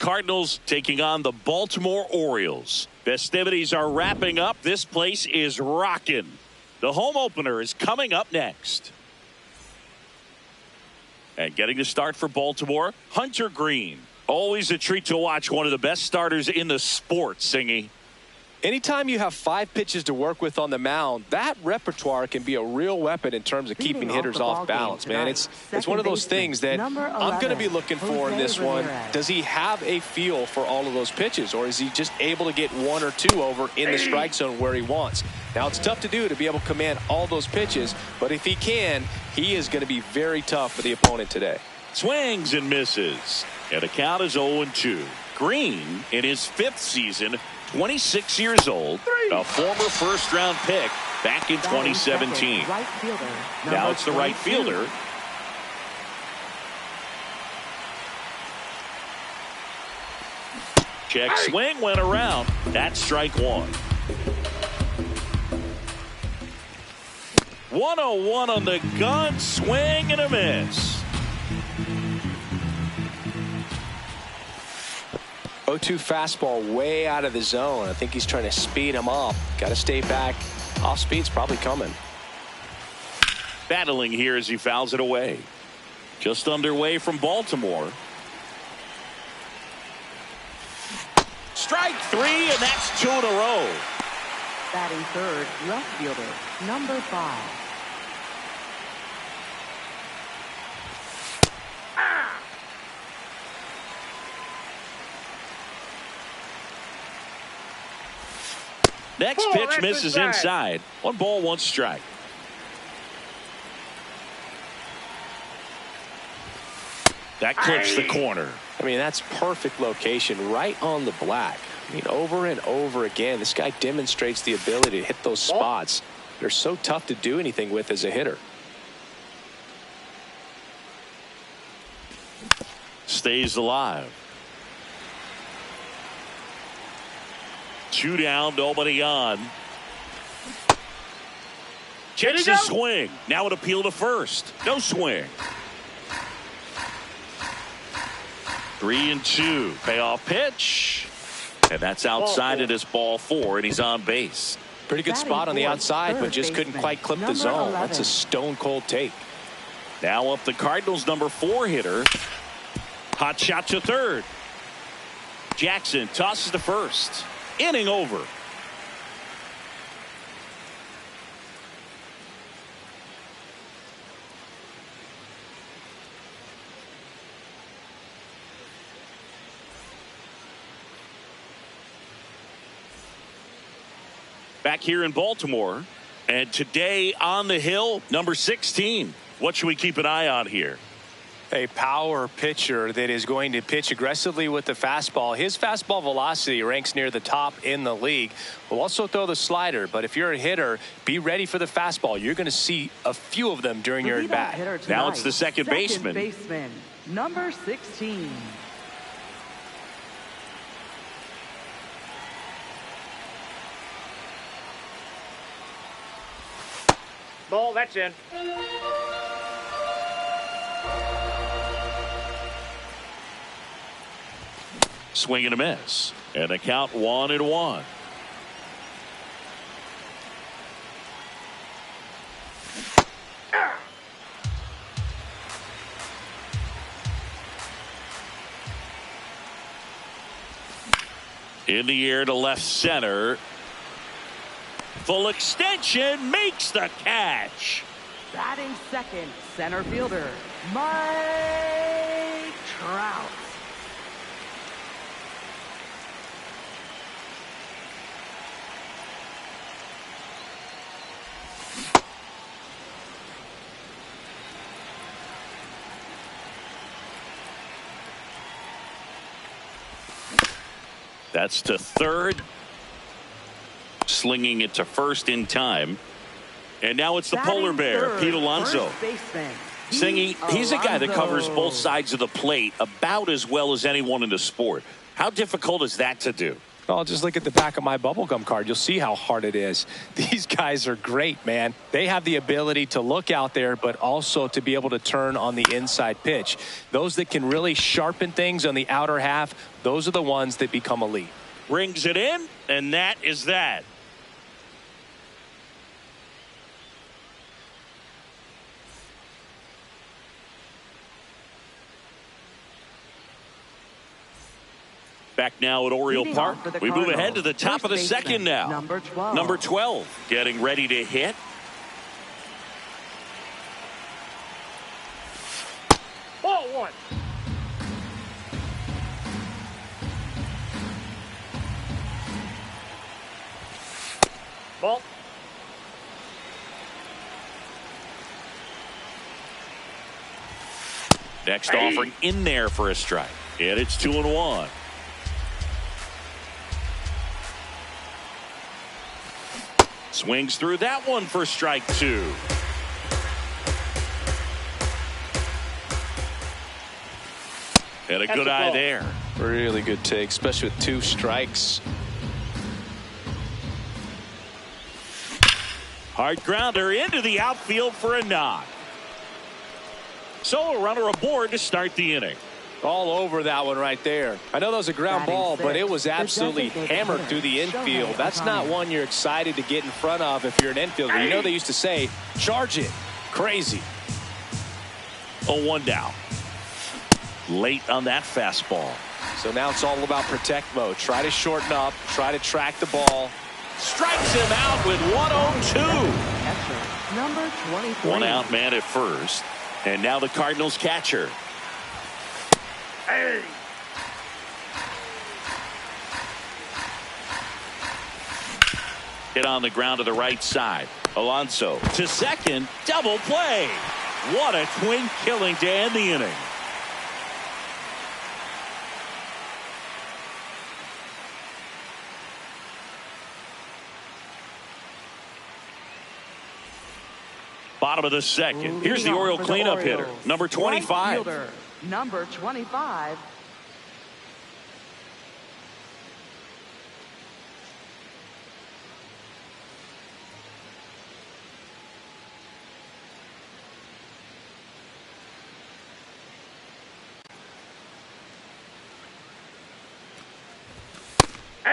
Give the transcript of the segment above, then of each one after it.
Cardinals taking on the Baltimore Orioles. Festivities are wrapping up. This place is rocking. The home opener is coming up next. And getting the start for Baltimore, Hunter Green. Always a treat to watch one of the best starters in the sport, Singy. Anytime you have 5 pitches to work with on the mound, that repertoire can be a real weapon in terms of keeping hitters off balance, man. It's one of those things that I'm going to be looking for in this one. Does he have a feel for all of those pitches, or is he just able to get 1 or 2 over in the strike zone where he wants? Now, it's tough to do to be able to command all those pitches, but if he can, he is going to be very tough for the opponent today. Swings and misses. And the count is 0-2. Green, in his 5th season, 26 years old, a former first-round pick back in 2017. Now it's the right fielder. Check swing, went around. That's strike 1. 101 on the gun, swing and a miss. 0-2 fastball way out of the zone. I think he's trying to speed him up. Got to stay back. Off speed's probably coming. Battling here as he fouls it away. Just underway from Baltimore. Strike 3, and that's 2 in a row. Batting third, left fielder, number 5. Next pitch misses inside. 1 ball, 1 strike. That clips the corner. I mean, that's perfect location right on the black. I mean, over and over again, this guy demonstrates the ability to hit those spots. They're so tough to do anything with as a hitter. Stays alive. 2 down, nobody on. Checks the swing. Now an appeal to first. No swing. 3-2. Payoff pitch. And that's outside. It is ball 4, and he's on base. Pretty good spot on the outside, but just couldn't quite clip the zone. That's a stone cold take. Now up the Cardinals' number 4 hitter. Hot shot to third. Jackson tosses to first. Inning over. Back here in Baltimore, and today on the hill, number 16. What should we keep an eye on here? A power pitcher that is going to pitch aggressively with the fastball. His fastball velocity ranks near the top in the league. Will also throw the slider, but if you're a hitter, be ready for the fastball. You're going to see a few of them during your at-bat. Now it's the second baseman. Number 16. Ball, that's in. Swing and a miss. And a count 1-1. In the air to left center. Full extension, makes the catch. Batting second, center fielder, Mike Trout. That's to third. Slinging it to first in time. And now it's the polar bear, Pete Alonso. Singy, he's a guy that covers both sides of the plate about as well as anyone in the sport. How difficult is that to do? Oh, just look at the back of my bubblegum card. You'll see how hard it is. These guys are great, man. They have the ability to look out there, but also to be able to turn on the inside pitch. Those that can really sharpen things on the outer half, those are the ones that become elite. Rings it in, and that is that. Back now at Oriole Park. We move ahead to the top of the second now. Number 12 getting ready to hit. Ball one. Ball. Next offering in there for a strike. And it's 2-1. Swings through that one for strike two. And a good eye there. Really good take, especially with 2 strikes. Hard grounder into the outfield for a knock. So a runner aboard to start the inning. All over that one right there. I know that was a ground ball, but it was absolutely hammered through the infield. That's not one you're excited to get in front of if you're an infielder. You know they used to say, charge it. Crazy. 0-1 down. Late on that fastball. So now it's all about protect mode. Try to shorten up. Try to track the ball. Strikes him out with 1-0-2. Catcher, number 23. 1 out man at first. And now the Cardinals catcher. Hey. Hit on the ground to the right side. Alonso to second. Double play. What a twin killing to end the inning. Bottom of the second. Here's the Oriole cleanup hitter, number 25. Fielder, number 25.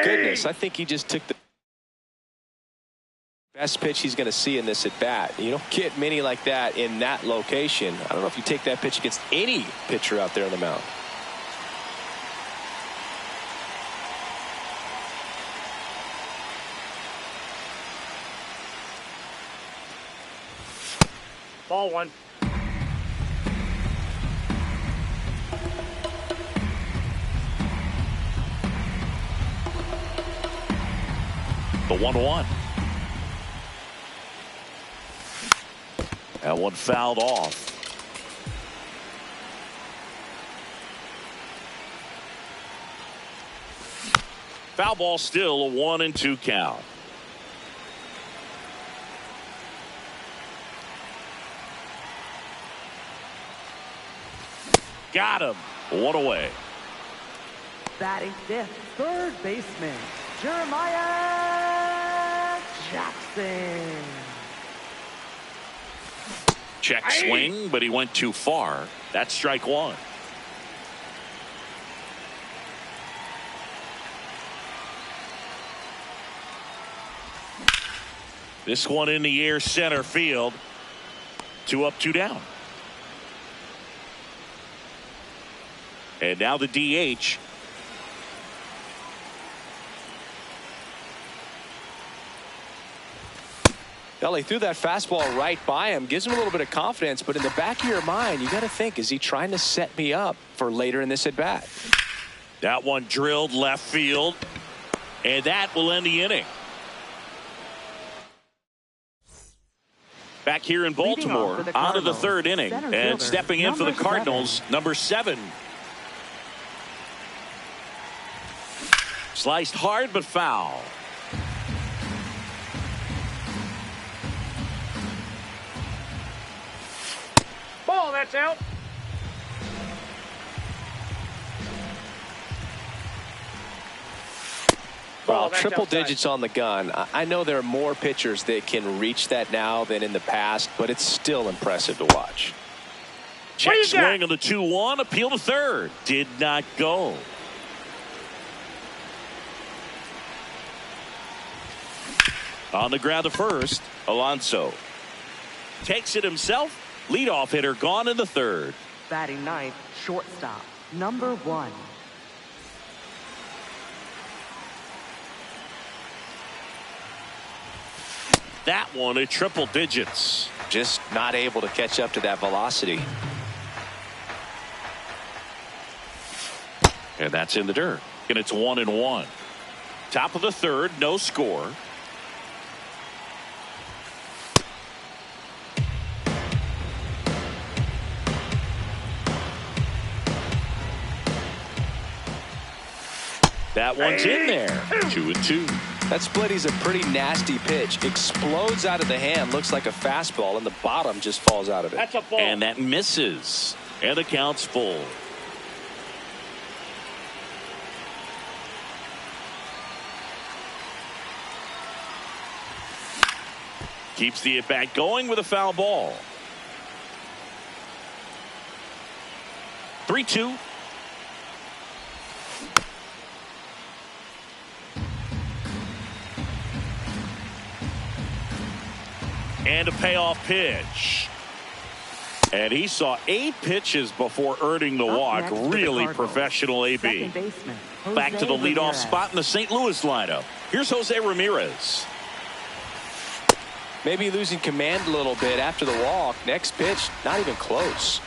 Goodness, I think he just took the best pitch he's going to see in this at bat. You don't get many like that in that location. I don't know if you take that pitch against any pitcher out there on the mound. Ball one. The 1-1. That one fouled off. Foul ball, still a 1-2 count. Got him. 1 away. Batting fifth, third baseman, Jeremiah Jackson. Check swing, but he went too far. That's strike one. This one in the air, center field. 2 up, 2 down. And now the DH. He threw that fastball right by him, gives him a little bit of confidence, but in the back of your mind, you got to think, is he trying to set me up for later in this at bat? That one drilled left field, and that will end the inning. Back here in Baltimore, on to the third inning, and stepping in for the Cardinals, number 7. Sliced hard but foul. Ball, that's out. Well, triple digits on the gun. I know there are more pitchers that can reach that now than in the past, but it's still impressive to watch. Check swing on the 2-1. Appeal to third. Did not go. On the ground to first, Alonso takes it himself. Leadoff hitter gone in the third. Batting ninth, shortstop, number 1. That one at triple digits. Just not able to catch up to that velocity. And that's in the dirt. And it's 1-1. Top of the third, no score. That one's in there. 2-2. That splitty's a pretty nasty pitch. Explodes out of the hand. Looks like a fastball, and the bottom just falls out of it. That's a ball. And that misses. And the count's full. Keeps the at-bat going with a foul ball. 3-2. And a payoff pitch. And he saw 8 pitches before earning the walk. Really professional AB. Back to the leadoff spot in the St. Louis lineup. Here's Jose Ramirez. Maybe losing command a little bit after the walk. Next pitch, not even close.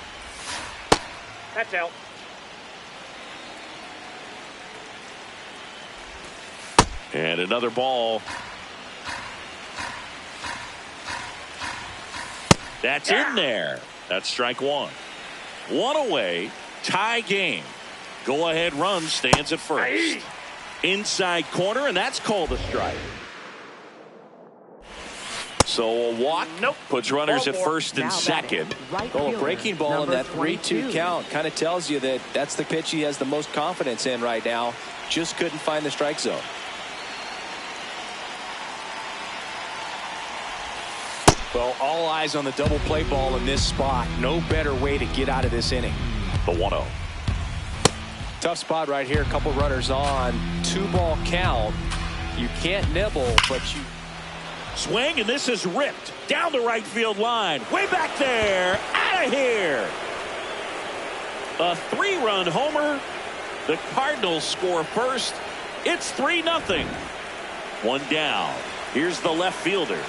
That's out. And another ball. That's in there. That's strike one. One away. Tie game. Go ahead run stands at first. Inside corner, and that's called a strike. So a walk puts runners at first and second. Well, a breaking ball in that 3-2 count kind of tells you that that's the pitch he has the most confidence in right now. Just couldn't find the strike zone. Well, all eyes on the double play ball in this spot. No better way to get out of this inning. The 1-0. Tough spot right here. A couple runners on. 2-ball count. You can't nibble, but you... Swing, and this is ripped down the right field line. Way back there. Out of here. A 3-run homer. The Cardinals score first. It's 3-0. One down. Here's the left fielder.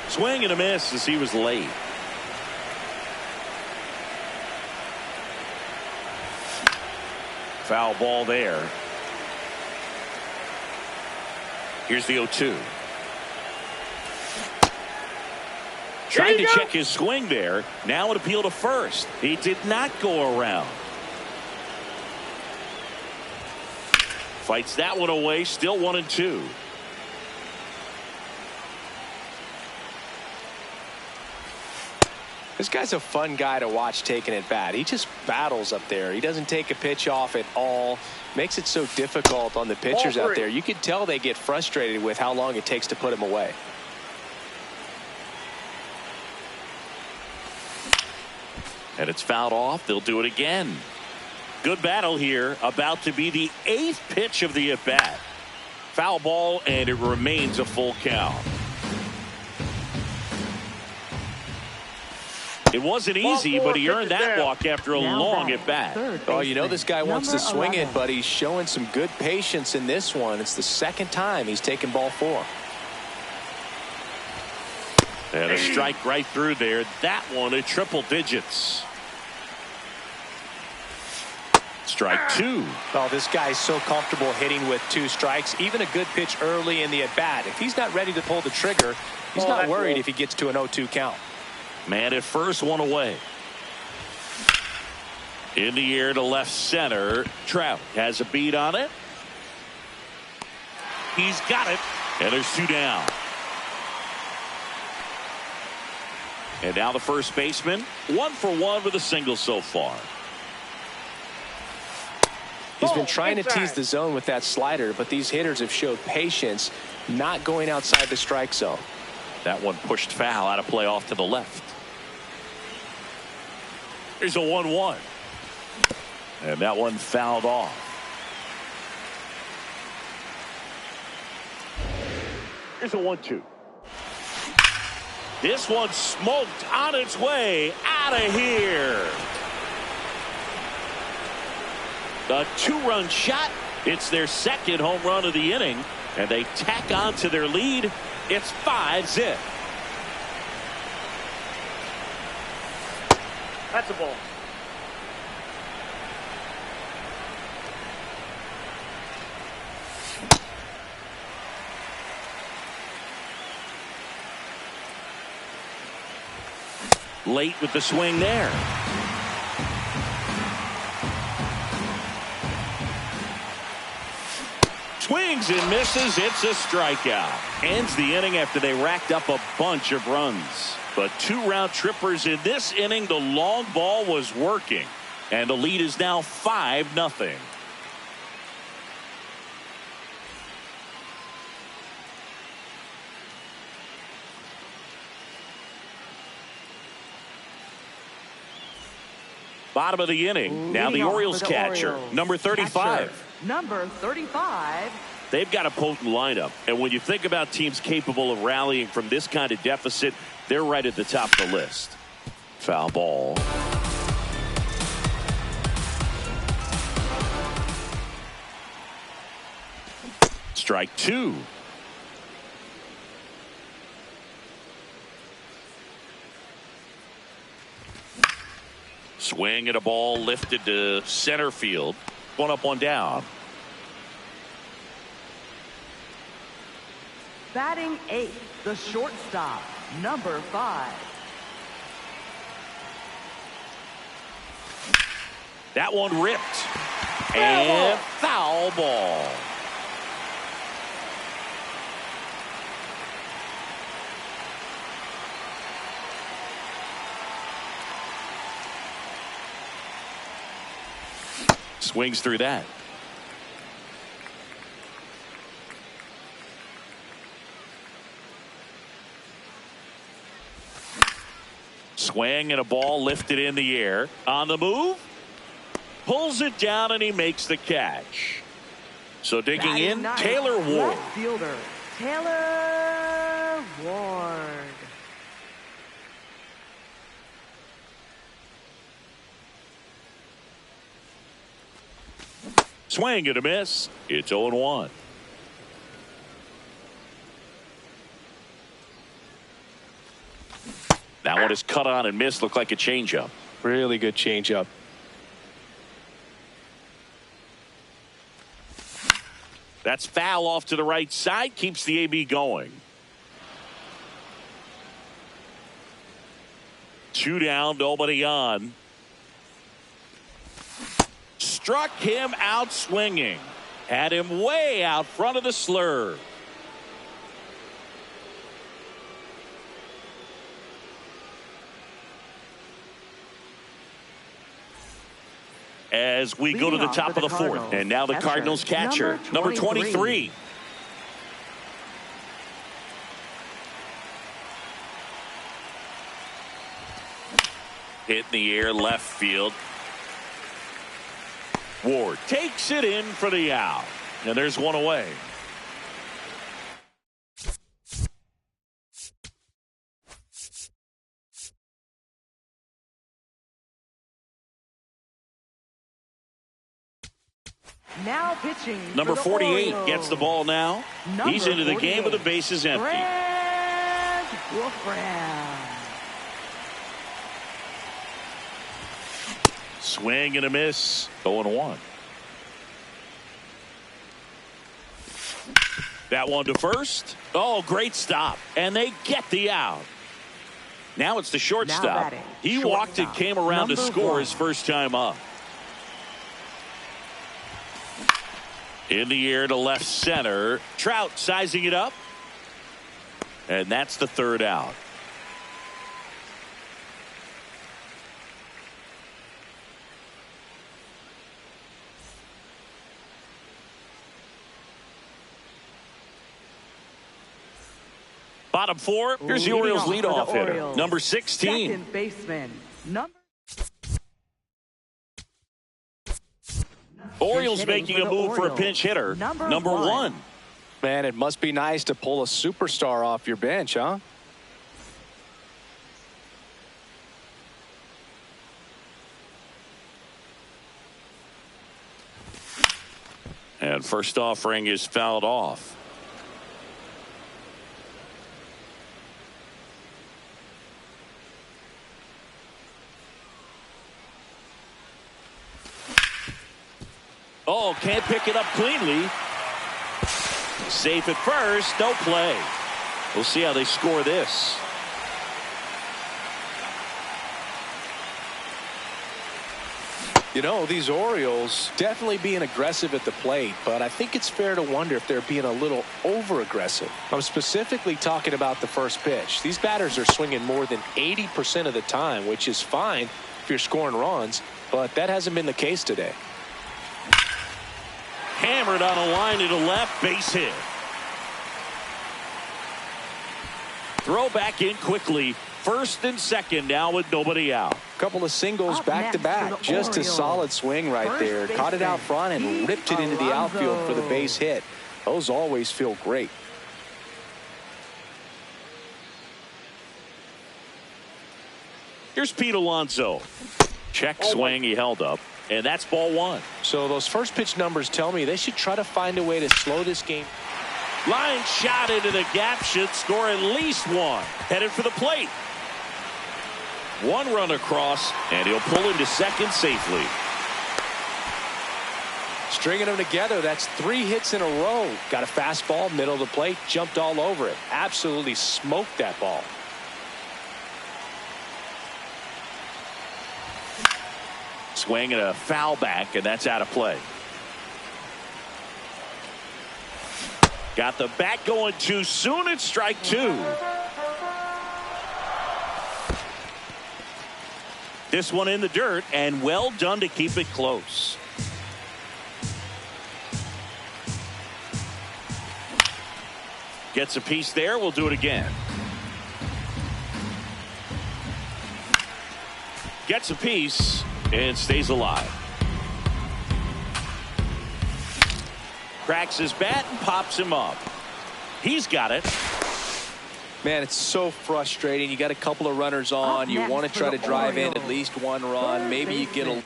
Swing and a miss as he was late. Foul ball there. Here's the 0-2. Trying to check his swing there. Now an appeal to first. He did not go around. Fights that one away. Still 1-2. This guy's a fun guy to watch taking at bat. He just battles up there. He doesn't take a pitch off at all. Makes it so difficult on the pitchers out there. You can tell they get frustrated with how long it takes to put him away. And it's fouled off. They'll do it again. Good battle here. About to be the 8th pitch of the at-bat. Foul ball, and it remains a full count. It wasn't easy, but he earned that walk after a long at-bat. Oh, you know this guy wants to swing it, but he's showing some good patience in this one. It's the second time he's taken ball 4. And a strike right through there. That one at triple digits. Strike 2. Oh, this guy's so comfortable hitting with 2 strikes. Even a good pitch early in the at-bat. If he's not ready to pull the trigger, he's not worried if he gets to an 0-2 count. Man at first, one away. In the air to left center. Trout has a beat on it. He's got it. And there's 2 down. And now the first baseman, 1 for 1 with a single so far. He's been trying to tease the zone with that slider, but these hitters have showed patience, not going outside the strike zone. That one pushed foul, out of play off to the left. Here's a 1-1. And that one fouled off. Here's a 1-2. This one smoked on its way out of here. A 2-run shot. It's their second home run of the inning, and they tack on to their lead. It's 5-zip. That's a ball. Late with the swing there. Swings and misses. It's a strikeout. Ends the inning after they racked up a bunch of runs. But 2 round trippers in this inning. The long ball was working. And the lead is now 5-0. Bottom of the inning. Now the Orioles catcher, number 35. Number 35. They've got a potent lineup. And when you think about teams capable of rallying from this kind of deficit, they're right at the top of the list. Foul ball. Strike 2. Swing at a ball lifted to center field. 1 up, 1 down. Batting 8th, the shortstop, number 5. That one ripped. And foul ball. Swings through that. Swing and a ball lifted in the air. On the move. Pulls it down and he makes the catch. So digging in, Taylor Ward. Left fielder, Taylor Ward. Swing and a miss. It's 0-1. That one is cut on and missed. Looked like a changeup. Really good changeup. That's foul off to the right side. Keeps the AB going. 2 down, nobody on. Struck him out swinging. Had him way out front of the slurve. As we go to the top of the 4th. And now the Cardinals catcher, number 23. Hit in the air, left field. Ward takes it in for the out. And there's one away. Now pitching. Number 48 gets the ball now. He's into the game with the bases empty. Brad Wolfram. Swing and a miss. 0-1. That one to first. Oh, great stop. And they get the out. Now it's the shortstop. He walked and came around to score his first time up. In the air to left center. Trout sizing it up. And that's the 3rd out. Bottom four, here's the Orioles leadoff hitter, number 16. Second baseman, Orioles making a move for a pinch hitter, number one. Man, it must be nice to pull a superstar off your bench, huh? And first offering is fouled off. Oh, can't pick it up cleanly. Safe at first, no play. We'll see how they score this. You know, these Orioles definitely being aggressive at the plate, but I think it's fair to wonder if they're being a little over-aggressive. I'm specifically talking about the first pitch. These batters are swinging more than 80% of the time, which is fine if you're scoring runs, but that hasn't been the case today. Hammered on a line to the left, base hit. Throw back in quickly. First and second now with nobody out. Couple of singles back-to-back. Just a solid swing right there. Caught it out front and ripped it into the outfield for the base hit. Those always feel great. Here's Pete Alonso. Check swing, he held up. And that's ball one. So those first pitch numbers tell me they should try to find a way to slow this game. Line shot into the gap, should score at least one. Headed for the plate. One run across, and he'll pull into second safely. Stringing them together, that's 3 hits in a row. Got a fastball, middle of the plate, jumped all over it. Absolutely smoked that ball. Swing and a foul back, and that's out of play. Got the bat going too soon. It's strike two. This one in the dirt, and well done to keep it close. Gets a piece there. We'll do it again. Gets a piece and stays alive. Cracks his bat and pops him up. He's got it. Man, it's so frustrating. You got a couple of runners on. You want to try to drive in at least one run. Maybe you get a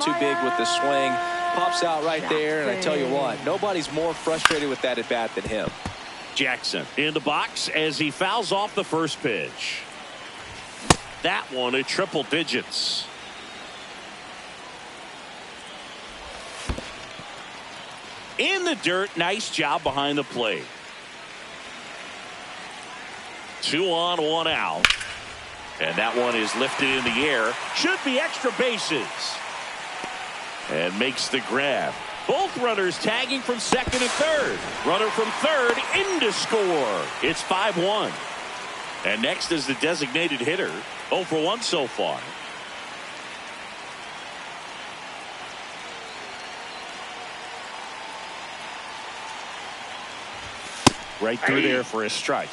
too big with the swing. Pops out right there, and I tell you what, nobody's more frustrated with that at bat than him. Jackson in the box as he fouls off the first pitch. That one at triple digits. In the dirt, nice job behind the plate. 2 on, 1 out. And that one is lifted in the air. Should be extra bases. And makes the grab. Both runners tagging from second and third. Runner from third in to score. It's 5-1. And next is the designated hitter. 0 for 1 so far. Right through there for a strike.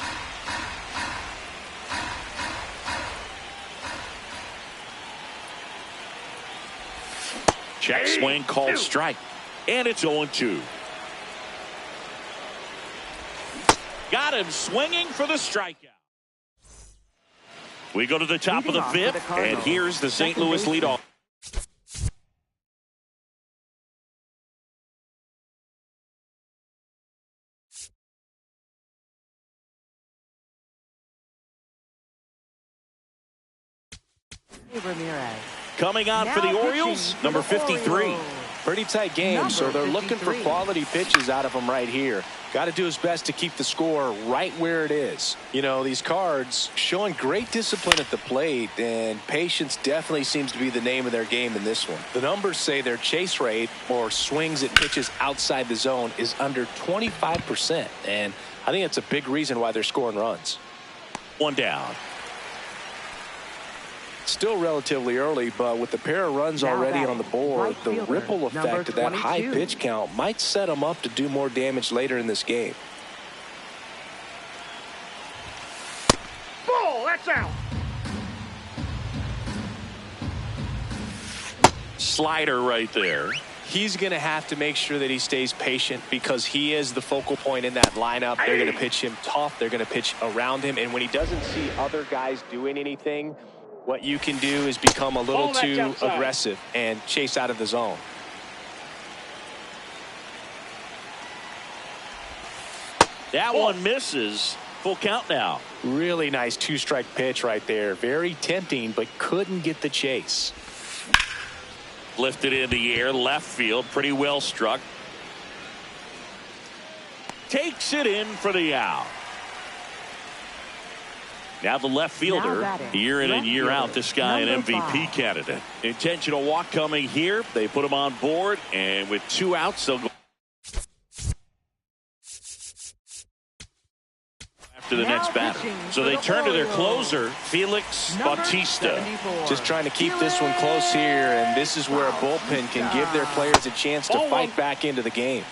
Check swing called strike. And it's 0-2. Got him swinging for the strikeout. We go to the top of the fifth, and here's the St. Louis leadoff. Coming on for the Orioles, number 53. Pretty tight game, so they're looking for quality pitches out of him right here. Got to do his best to keep the score right where it is. You know, these Cards showing great discipline at the plate, and patience definitely seems to be the name of their game in this one. The numbers say their chase rate, or swings at pitches outside the zone, is under 25%, and I think that's a big reason why they're scoring runs. 1 down. Still relatively early, but with the pair of runs already on the board, the ripple effect of that high pitch count might set him up to do more damage later in this game. Ball, that's out. Slider right there. He's going to have to make sure that he stays patient because he is the focal point in that lineup. They're going to pitch him tough. They're going to pitch around him. And when he doesn't see other guys doing anything, what you can do is become a little too aggressive and chase out of the zone. That one misses. Full count now. Really nice two-strike pitch right there. Very tempting, but couldn't get the chase. Lifted in the air, left field, pretty well struck. Takes it in for the out. Now the left fielder, year in and year out, this guy an MVP candidate. Intentional walk coming here. They put him on board, and with 2 outs, they'll go after the next batter. So they turn to their closer, Felix Bautista. Just trying to keep this one close here, and this is where a bullpen can give their players a chance to fight back into the game.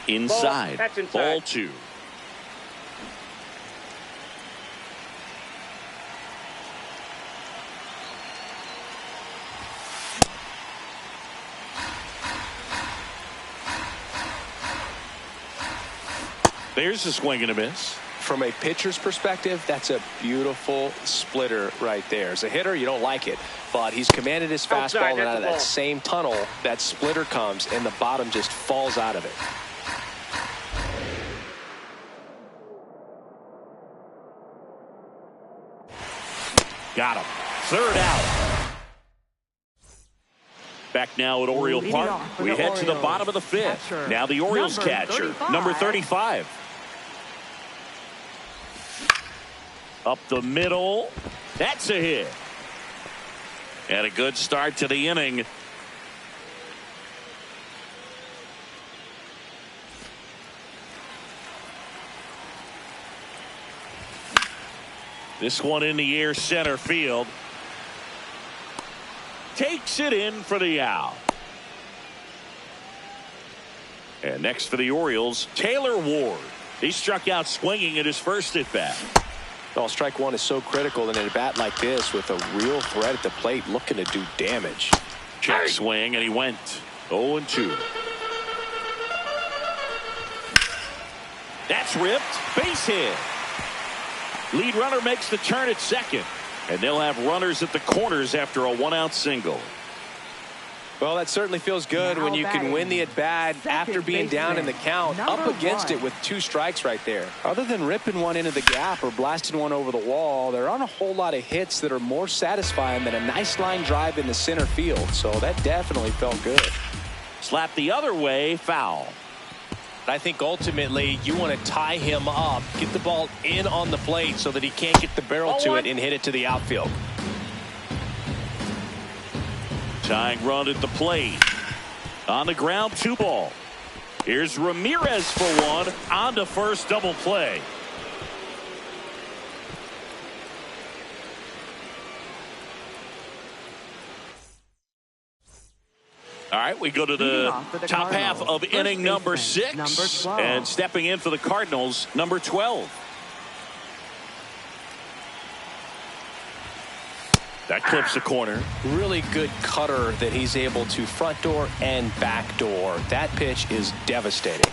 Inside. That's inside. Ball 2. There's a swing and a miss. From a pitcher's perspective, that's a beautiful splitter right there. As a hitter, you don't like it, but he's commanded his fastball, and out of that same tunnel, that splitter comes, and the bottom just falls out of it. Got him. Third out. Back now at Oriole Park. We head to the bottom of the 5th. Now the Orioles catcher, number 35. Up the middle. That's a hit. And a good start to the inning. This one in the air, center field. Takes it in for the out. And next for the Orioles, Taylor Ward. He struck out swinging at his first at bat. Well, strike one is so critical in a bat like this with a real threat at the plate looking to do damage. Check swing, and he went 0-2. That's ripped. Base hit. Lead runner makes the turn at second. And they'll have runners at the corners after a 1-out single. Well, that certainly feels good when you can win the at-bat after being down in the count, up against it with 2 strikes right there. Other than ripping one into the gap or blasting one over the wall, there aren't a whole lot of hits that are more satisfying than a nice line drive in the center field. So that definitely felt good. Slap the other way, foul. I think ultimately you want to tie him up, get the ball in on the plate so that he can't get the barrel to it and hit it to the outfield. Tying run at the plate. On the ground, 2 ball. Here's Ramirez for one. On to first, double play. All right, we go to the top half of inning number 6. And stepping in for the Cardinals, number 12. That clips the corner. Really good cutter that he's able to front door and back door. That pitch is devastating.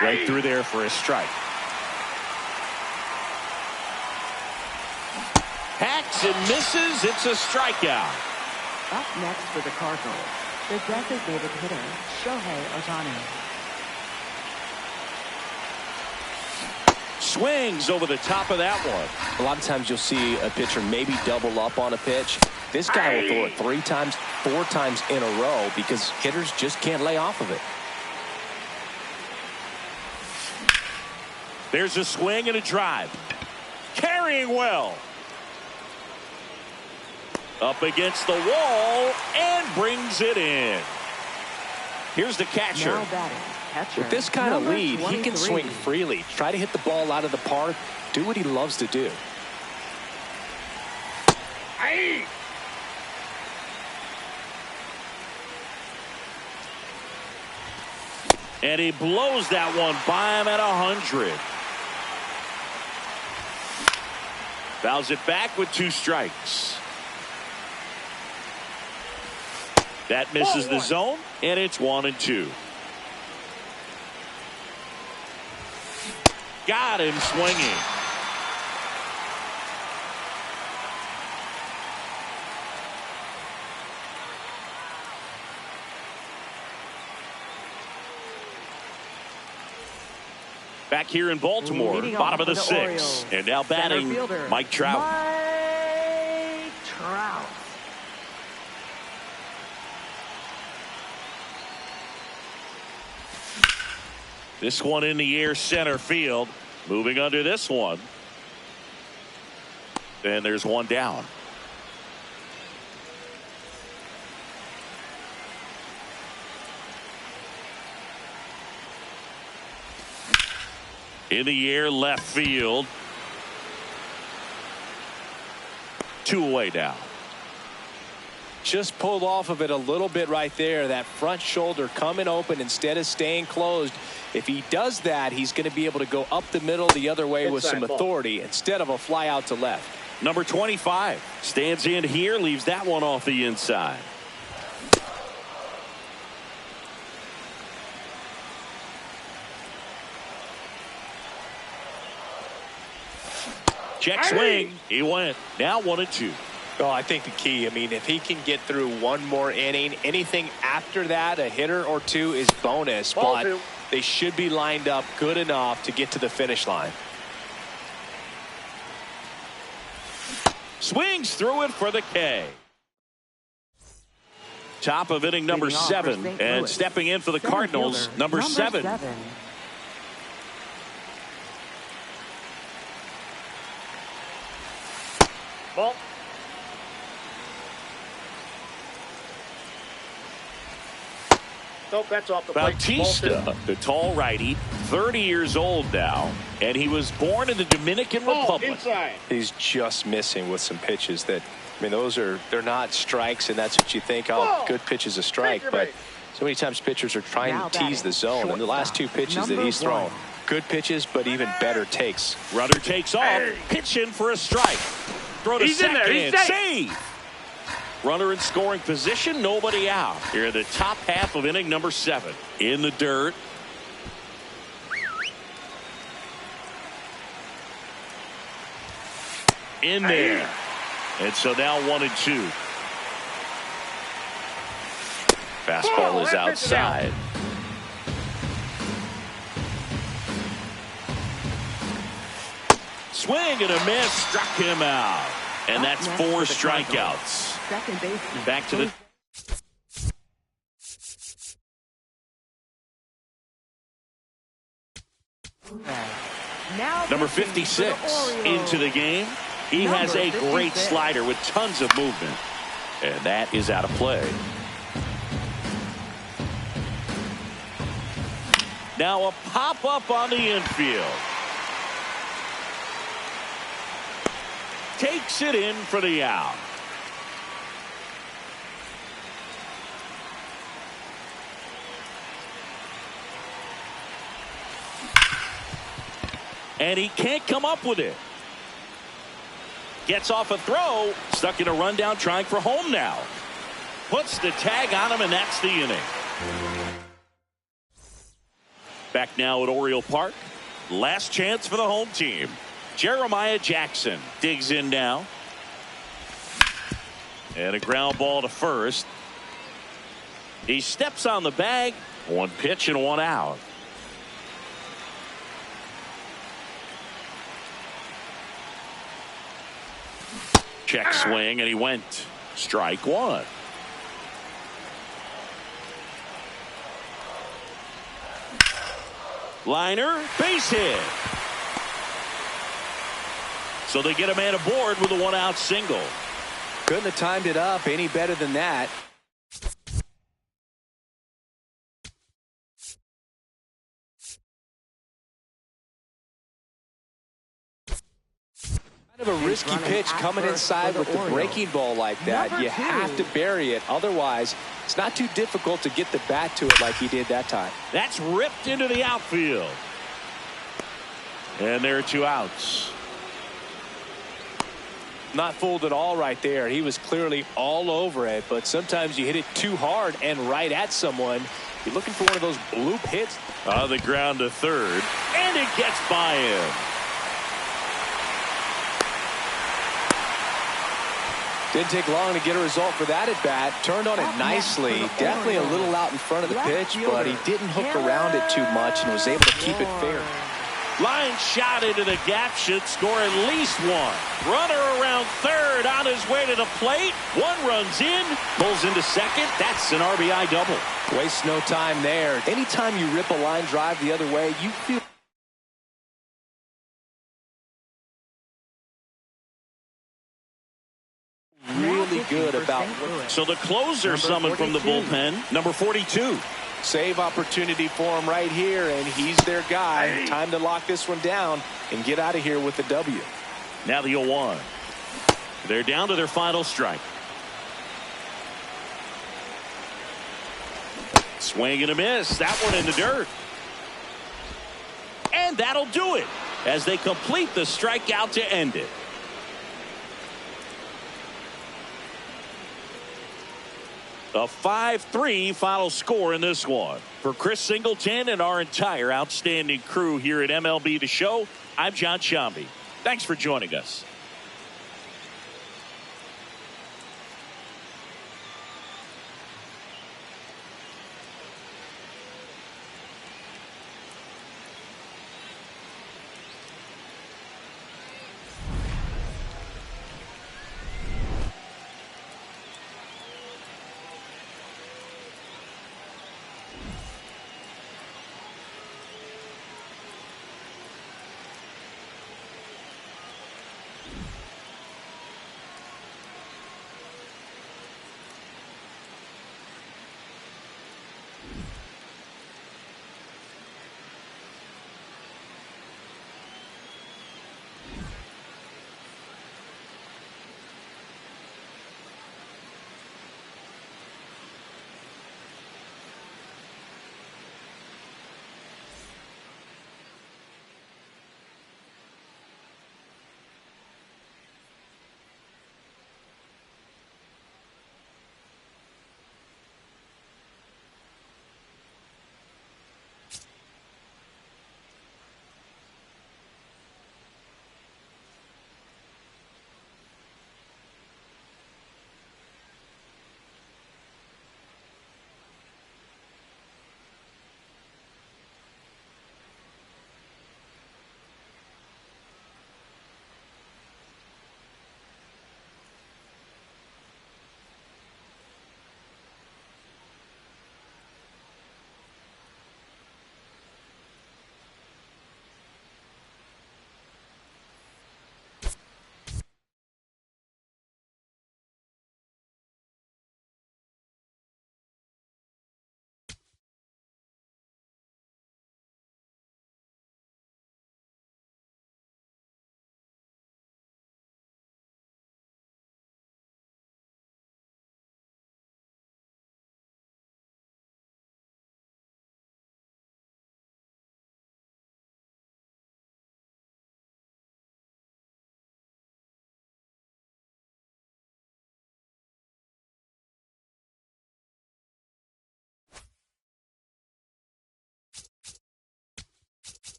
Right through there for a strike. Hacks and misses. It's a strikeout. Up next for the Cardinals, the designated hitter, Shohei Ohtani. Swings over the top of that one. A lot of times you'll see a pitcher maybe double up on a pitch. This guy will throw it 3 times, 4 times in a row because hitters just can't lay off of it. There's a swing and a drive. Carrying well. Up against the wall and brings it in. Here's the catcher. Now batting, catcher. With this kind of number lead, he 23. can swing freely, try to hit the ball out of the park, do what he loves to do. Aye. And he blows that one by him at 100. Fouls it back with 2 strikes. That misses the zone, and it's 1-2. Got him swinging. Back here in Baltimore, bottom of the 6th. And now batting, Mike Trout. Mike Trout. This one in the air, center field. Moving under this one. And there's one down. In the air, left field. 2 away now. Just pulled off of it a little bit right there. That front shoulder coming open instead of staying closed. If he does that, he's going to be able to go up the middle the other way with some authority instead of a fly out to left. Number 25 stands in here, leaves that one off the inside. Check swing. He went. Now 1-2. Oh, I think the key, I mean, if he can get through one more inning, anything after that, a hitter or 2 is bonus. But they should be lined up good enough to get to the finish line. Swings through it for the K. Top of inning number 7. And stepping in for the Cardinals, number 7. Ball. Nope, that's off the plate. Bautista, the tall righty, 30 years old now, and he was born in the Dominican Republic. Inside. He's just missing with some pitches that, I mean, they're not strikes, and that's what you think, oh, good pitch is a strike. But so many times pitchers are trying to tease the zone, and the last 2 pitches that he's thrown, good pitches, but even better takes. Runner takes off, pitching for a strike. Throw to second, save. Runner in scoring position, nobody out. Here in the top half of inning number 7. In the dirt. In there. And so now 1-2. Fastball is outside. Swing and a miss, struck him out. And that's 4 strikeouts. Second baseman. Back to the number 56 into the game. He has a great slider with tons of movement. And that is out of play. Now a pop-up on the infield. Takes it in for the out. And he can't come up with it. Gets off a throw, stuck in a rundown, trying for home now. Puts the tag on him, and that's the inning. Back now at Oriole Park. Last chance for the home team. Jeremiah Jackson digs in now. And a ground ball to first. He steps on the bag. 1 pitch and 1 out. Check swing, and he went. Strike 1. Liner, base hit. So they get a man aboard with a 1-out single. Couldn't have timed it up any better than that. Of a risky pitch coming inside with the breaking ball like that. You have to bury it. Otherwise, it's not too difficult to get the bat to it like he did that time. That's ripped into the outfield. And there are 2 outs. Not fooled at all right there. He was clearly all over it, but sometimes you hit it too hard and right at someone. You're looking for one of those bloop hits. On the ground to third, and it gets by him. Didn't take long to get a result for that at bat. Turned on it nicely. Definitely a little out in front of the pitch, but he didn't hook around it too much and was able to keep it fair. Line shot into the gap, should score at least 1. Runner around third on his way to the plate. 1 runs in, pulls into second. That's an RBI double. Waste no time there. Anytime you rip a line drive the other way, you feel really good about what. So the closer summoned from the bullpen, number 42. Save opportunity for him right here, and he's their guy. Time to lock this one down and get out of here with the W. Now the 0-1. They're down to their final strike. Swing and a miss. That one in the dirt. And that'll do it as they complete the strikeout to end it. A 5-3 final score in this one. For Chris Singleton and our entire outstanding crew here at MLB The Show, I'm John Shambi. Thanks for joining us.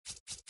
it.